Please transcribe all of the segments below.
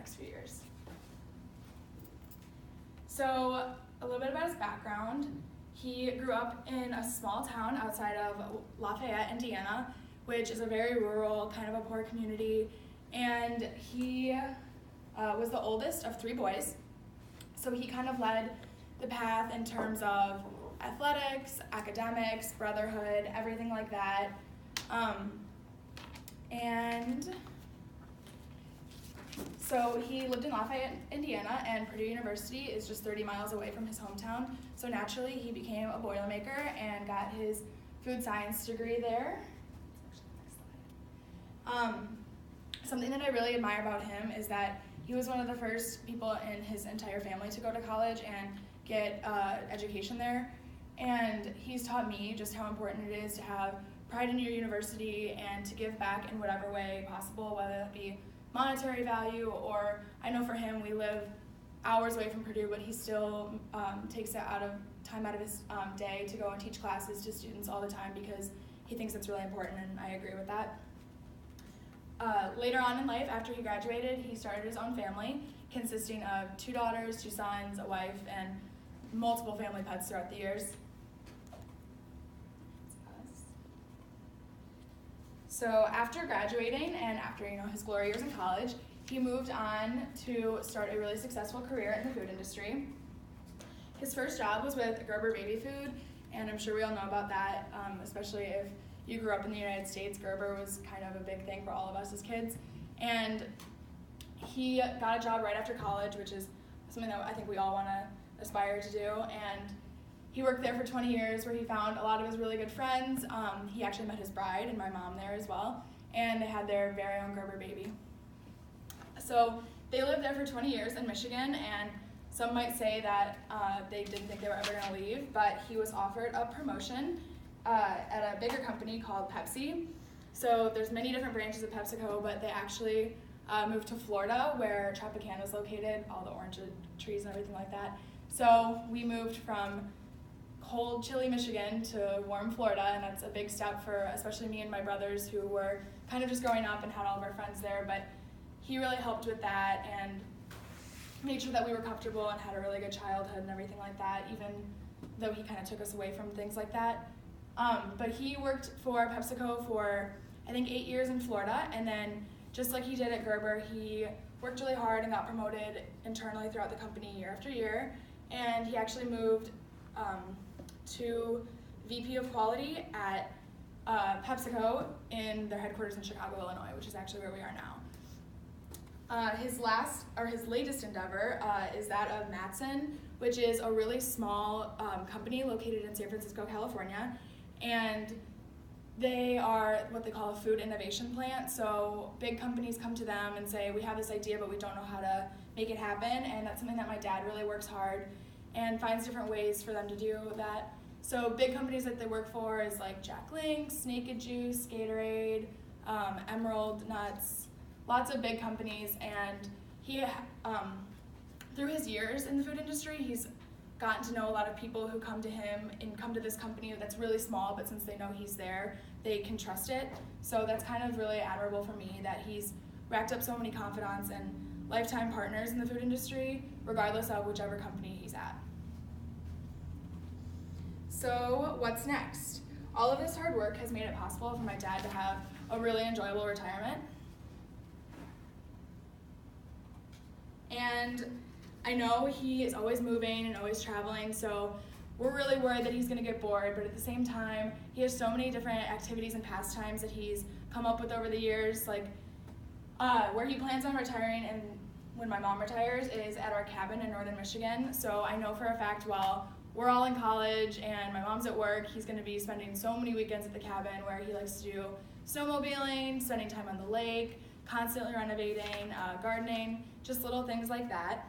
next few years. So a little bit about his background. He grew up in a small town outside of Lafayette, Indiana, which is a very rural, kind of a poor community, and he was the oldest of 3 boys. So he kind of led the path in terms of athletics, academics, brotherhood, everything like that. And so he lived in Lafayette, Indiana, and Purdue University is just 30 miles away from his hometown. So naturally, he became a Boilermaker and got his food science degree there. Something that I really admire about him is that he was one of the first people in his entire family to go to college and get education there. And he's taught me just how important it is to have pride in your university and to give back in whatever way possible, whether that be monetary value, or I know for him, we live hours away from Purdue, but he still takes time out of his day to go and teach classes to students all the time because he thinks it's really important, and I agree with that. Later on in life, after he graduated, he started his own family, consisting of 2 daughters, 2 sons, a wife, and multiple family pets throughout the years. So after graduating and after his glory years in college, he moved on to start a really successful career in the food industry. His first job was with Gerber Baby Food, and I'm sure we all know about that, especially if you grew up in the United States. Gerber was kind of a big thing for all of us as kids. And he got a job right after college, which is something that I think we all want to aspire to do. And he worked there for 20 years where he found a lot of his really good friends. He actually met his bride and my mom there as well. And they had their very own Gerber baby. So they lived there for 20 years in Michigan, and some might say that they didn't think they were ever going to leave, but he was offered a promotion at a bigger company called Pepsi. So there's many different branches of PepsiCo, but they actually moved to Florida where Tropicana is located, all the orange trees and everything like that. So we moved from cold, chilly Michigan to warm Florida, and that's a big step for especially me and my brothers who were kind of just growing up and had all of our friends there, but he really helped with that and made sure that we were comfortable and had a really good childhood and everything like that, even though he kind of took us away from things like that. But he worked for PepsiCo for, I think, 8 years in Florida, and then just like he did at Gerber, he worked really hard and got promoted internally throughout the company year after year, and he actually moved to VP of Quality at PepsiCo in their headquarters in Chicago, Illinois, which is actually where we are now. His latest endeavor is that of Matson, which is a really small company located in San Francisco, California, and they are what they call a food innovation plant. So big companies come to them and say, we have this idea, but we don't know how to make it happen, and that's something that my dad really works hard and finds different ways for them to do that. So big companies that they work for is like Jack Link's, Naked Juice, Gatorade, Emerald Nuts, lots of big companies, and he, through his years in the food industry, he's gotten to know a lot of people who come to him and come to this company that's really small, but since they know he's there, they can trust it. So that's kind of really admirable for me that he's racked up so many confidants and lifetime partners in the food industry, regardless of whichever company he's at. So what's next? All of this hard work has made it possible for my dad to have a really enjoyable retirement. And I know he is always moving and always traveling, so we're really worried that he's going to get bored, but at the same time, he has so many different activities and pastimes that he's come up with over the years, like where he plans on retiring and when my mom retires is at our cabin in northern Michigan. So I know for a fact while we're all in college and my mom's at work, he's going to be spending so many weekends at the cabin where he likes to do snowmobiling, spending time on the lake, constantly renovating, gardening, just little things like that.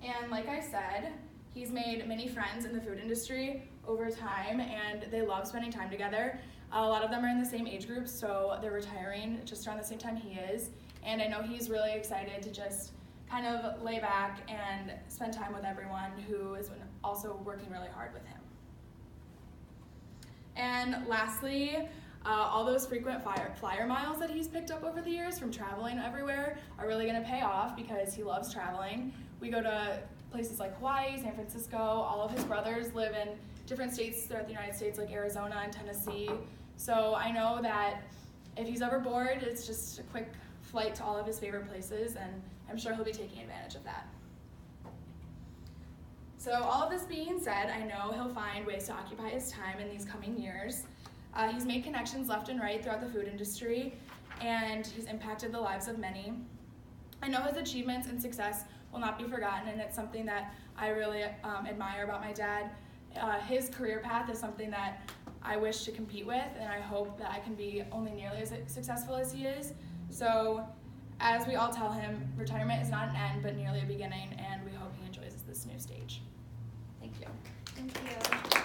And like I said, he's made many friends in the food industry over time, and they love spending time together. A lot of them are in the same age group, so they're retiring just around the same time he is. And I know he's really excited to just kind of lay back and spend time with everyone who is also working really hard with him. And lastly, All those frequent flyer miles that he's picked up over the years from traveling everywhere are really going to pay off because he loves traveling. We go to places like Hawaii, San Francisco. All of his brothers live in different states throughout the United States, like Arizona and Tennessee. So I know that if he's ever bored, it's just a quick flight to all of his favorite places, and I'm sure he'll be taking advantage of that. So all of this being said, I know he'll find ways to occupy his time in these coming years. He's made connections left and right throughout the food industry, and he's impacted the lives of many. I know his achievements and success will not be forgotten, and it's something that I really admire about my dad. His career path is something that I wish to compete with, and I hope that I can be only nearly as successful as he is. So as we all tell him, retirement is not an end, but nearly a beginning, and we hope he enjoys this new stage. Thank you. Thank you.